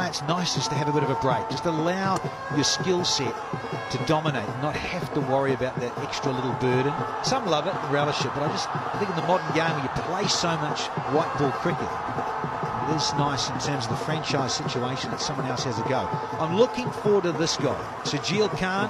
why it's nice just to have a bit of a break. Just allow your skill set to dominate, not have to worry about that extra little burden. Some love it and relish it, but I think in the modern game where you play so much white ball cricket, it is nice in terms of the franchise situation that someone else has a go. I'm looking forward to this guy, Shakil Khan,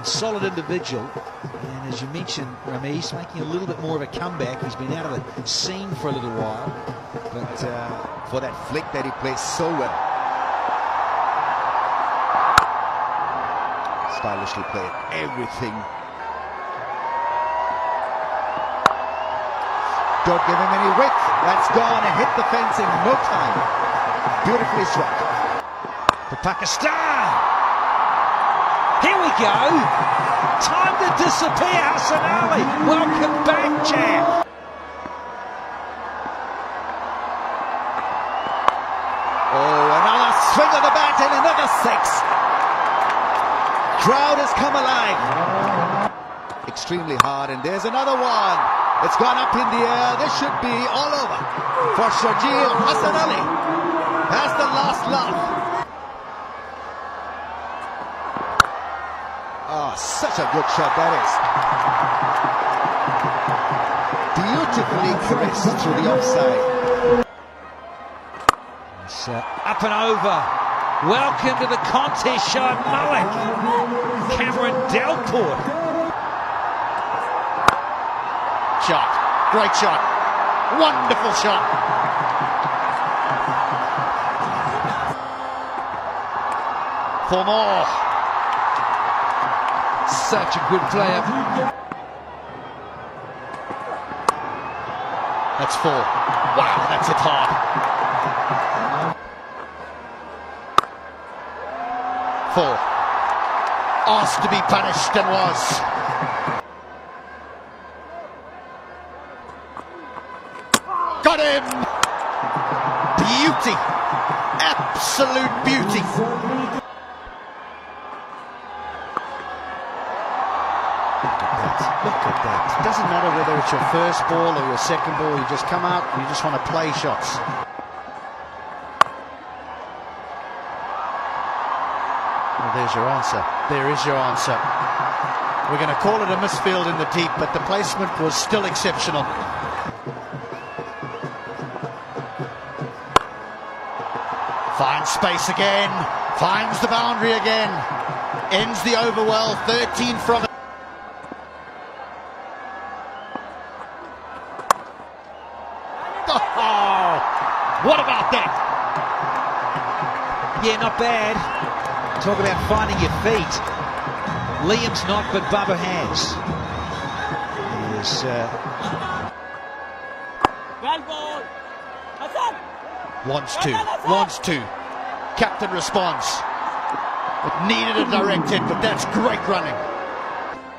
solid individual. And as you mentioned, Ramesh making a little bit more of a comeback. He's been out of the scene for a little while, but for that flick that he plays so well. Stylishly played everything. Don't give him any width. That's gone and hit the fence in no time. Beautifully struck. For Pakistan. Here we go. Time to disappear, Hassan Ali. Welcome back, champ. Oh, another swing of the bat and another six. Crowd has come alive. Extremely hard, and there's another one. It's gone up in the air. This should be all over for Shakil. Hassan Ali has the last laugh. Oh, such a good shot that is. Beautifully caressed through the offside. It's up and over. Welcome to the contest, Shoaib Malik. Cameron Delport. Shot. Great shot. Wonderful shot. For more. Such a good player. That's four. Wow, that's it hard. Four. Asked to be punished and was. Got him! Beauty. Absolute beauty. Look at that. It doesn't matter whether it's your first ball or your second ball. You just come out and you just want to play shots. Well, there's your answer. There is your answer. We're going to call it a misfield in the deep, but the placement was still exceptional. Finds space again. Finds the boundary again. Ends the over well. 13 from it. Oh, what about that? Yeah, not bad. Talk about finding your feet. Liam's not, but Bubba has. Here's wants to. Captain responds. It needed a direct hit, but that's great running.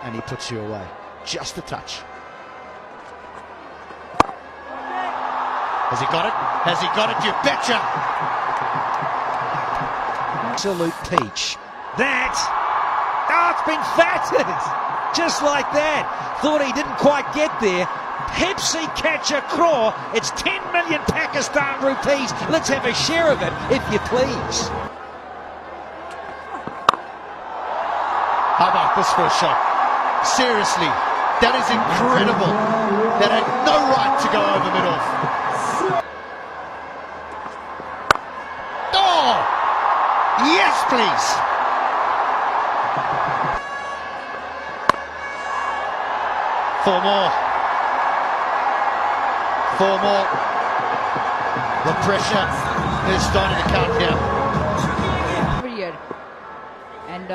And he puts you away. Just a touch. Has he got it? Has he got it? You betcha! Absolute peach. That! Oh, it's been fatted! Just like that. Thought he didn't quite get there. Pepsi catcher craw. It's 10 million Pakistan rupees. Let's have a share of it, if you please. How about this for a shot? Seriously, that is incredible. That had no right to go over mid-off. Oh! Yes, please! Four more. Four more. The pressure is starting to count here. And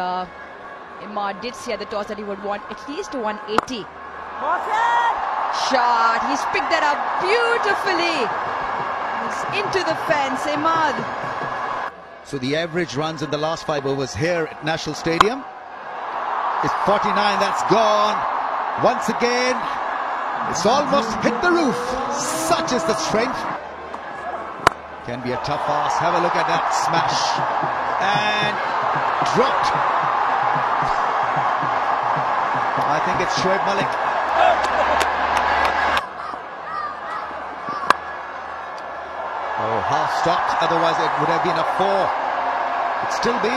Imad did say at the toss that he would want at least 180. Shot. He's picked that up beautifully. He's into the fence, Imad. So the average runs in the last 5 overs here at National Stadium is 49. That's gone. Once again, it's almost hit the roof. Such is the strength. Can be a tough ask. Have a look at that smash. And dropped. I think it's Shoaib Malik. Oh, half stopped, otherwise it would have been a 4. It'd still be.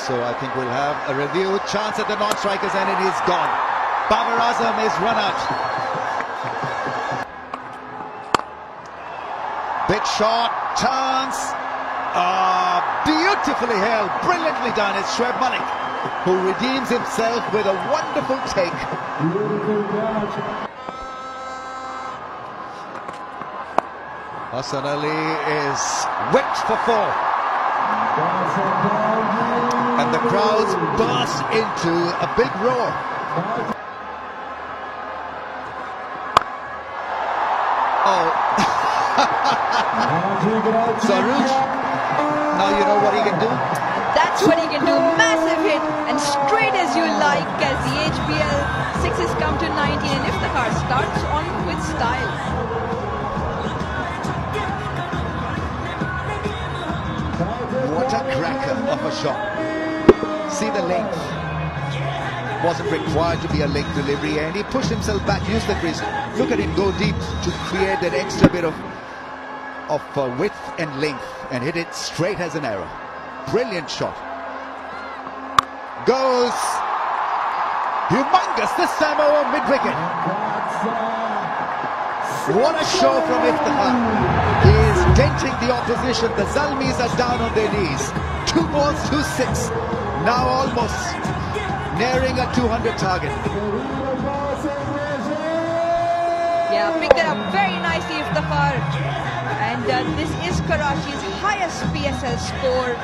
So I think we'll have a review. Chance at the non-strikers and it is gone. Babar Azam is run out. Big shot, chance. Beautifully held, brilliantly done. It's Shoaib Malik who redeems himself with a wonderful take. Hassan Ali is whipped for 4. And the crowds burst into a big roar. Oh. Saruj, now you know what he can do. That's what he can do. Massive hit and straight as you like as the HBL 6s come to 19 and Iftikhar starts on with style. What a cracker of a shot. See the length. Wasn't required to be a leg delivery and he pushed himself back, used the crease. Look at him go deep to create that extra bit of width and length and hit it straight as an arrow. Brilliant shot. Goes humongous, this time over mid-wicket. What a show from Iftikhar. He is denting the opposition. The Zalmis are down on their knees. 2 balls, 2 6. Now almost nearing a 200 target. Yeah, picked it up very nicely Iftikhar. And this is Karachi's highest PSL score,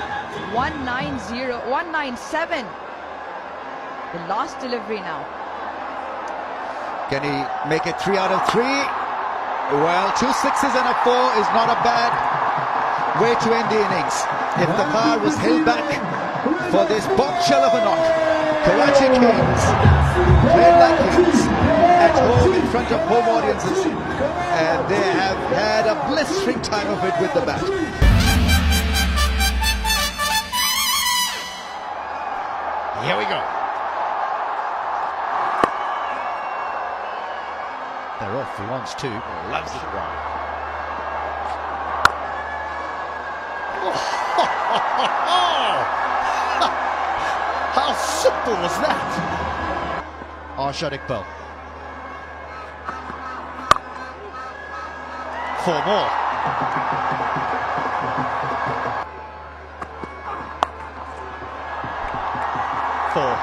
197. The last delivery now. Can he make it 3 out of 3? Well, 2 6s and a 4 is not a bad way to end the innings. Iftikhar was held back for this bombshell of a knock. Karachi Kings played like kings at home in front of home audiences, and they have had a blistering time of it with the bat. Here we go. They're off. He wants to. Loves it right. How simple was that? Arshad Iqbal. 4 more. Four.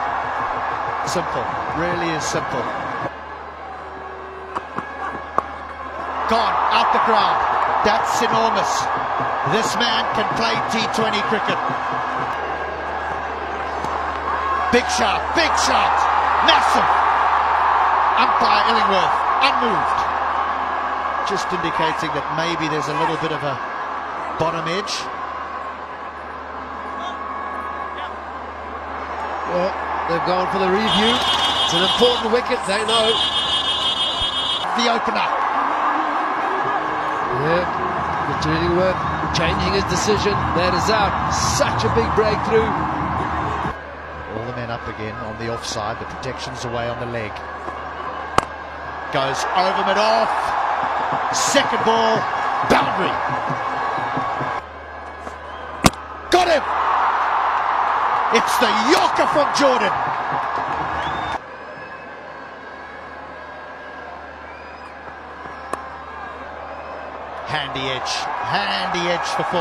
Simple. Really is simple. Gone. Out the ground. That's enormous. This man can play T20 cricket. Big shot. Big shot. Massive. Umpire Illingworth. Unmoved. Just indicating that maybe there's a little bit of a bottom edge. Well, they've gone for the review. It's an important wicket, they know. The opener. Yeah, Mr. Illingworth changing his decision. That is out. Such a big breakthrough. All the men up again on the offside. The protection's away on the leg. Goes over mid-off. Second ball. Boundary. Got him! It's the Yorker from Jordan. Handy edge for 4.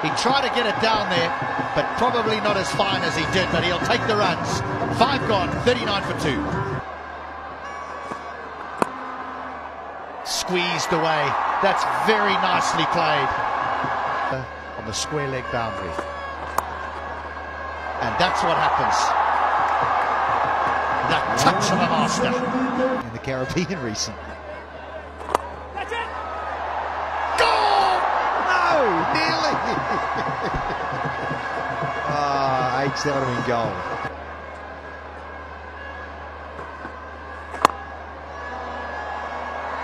He tried to get it down there, but probably not as fine as he did, but he'll take the runs. 5 gone, 39 for 2. Squeezed away. That's very nicely played. On the square leg boundary. And that's what happens. The touch of a master. In the Caribbean recently. Nearly. H, that would have been goal.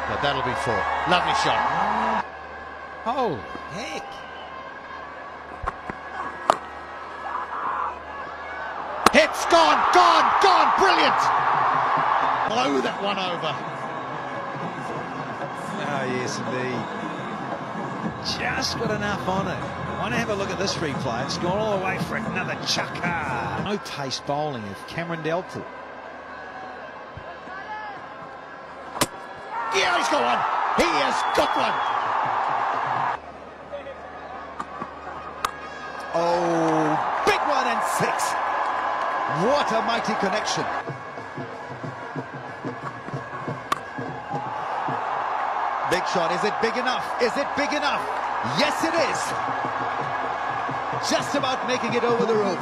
But that'll be 4. Lovely shot. Oh, heck. Hits, gone. Brilliant. Blow that one over. yes, indeed. Just got enough on it. I want to have a look at this replay. It's gone all the way for another chucker. No pace bowling of Cameron Delport. Yeah, he's got one. He has got one. Oh, big one and 6. What a mighty connection. Big shot. Is it big enough? Is it big enough? Yes, it is. Just about making it over the rope.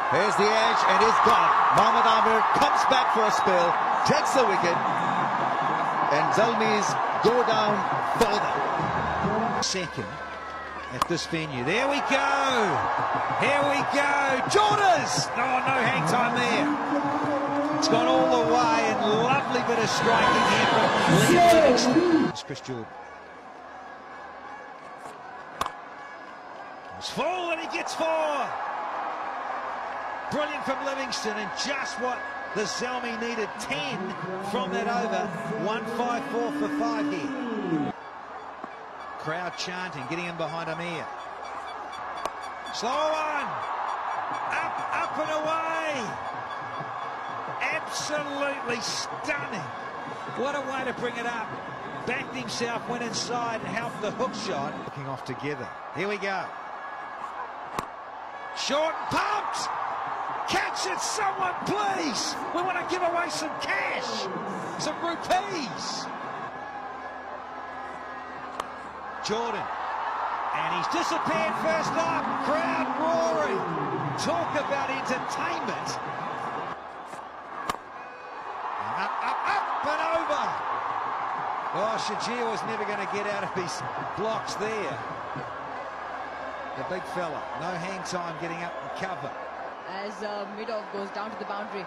Here's the edge and he's gone. Mohammad Amir comes back for a spill, takes the wicket, and Zalmis go down further. Second at this venue. There we go. Here we go. Jorders. No hang time there. It's gone all the way, and lovely bit of striking here from Liam Livingstone. It's Chris Jordan. It's full and he gets 4. Brilliant from Livingstone, and just what the Zalmi needed. 10 from that over. 154 for 5 here. Crowd chanting, getting in behind Amir. Slow one. Up and away. Absolutely stunning. What a way to bring it up. Backed himself, went inside and helped the hook shot. Looking off together. Here we go. Short and pumped. Catch it, someone, please. We want to give away some cash. Some rupees. Jordan. And he's disappeared first up. Crowd roaring. Talk about entertainment. Up and over. Oh, Shajir was never going to get out of his blocks there. The big fella. No hang time getting up and cover. As Midov goes down to the boundary.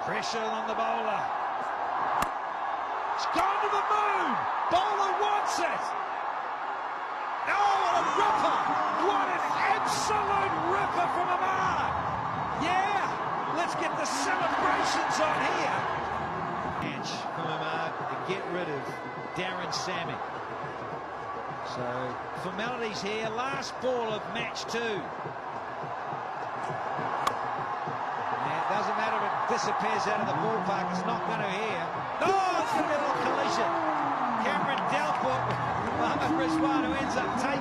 Pressure on the bowler. It's gone to the moon. Bowler wants it. Oh, what a ripper. What an absolute ripper from Amar. Yeah, let's get the celebrations on here. Catch from Amar to get rid of Darren Sammy. So, formalities here. Last ball of match 2. Doesn't matter if it disappears out of the ballpark, it's not going to here. Oh, it's going to be a little collision. Cameron Delport with Mohammad Rizwan, who ends up taking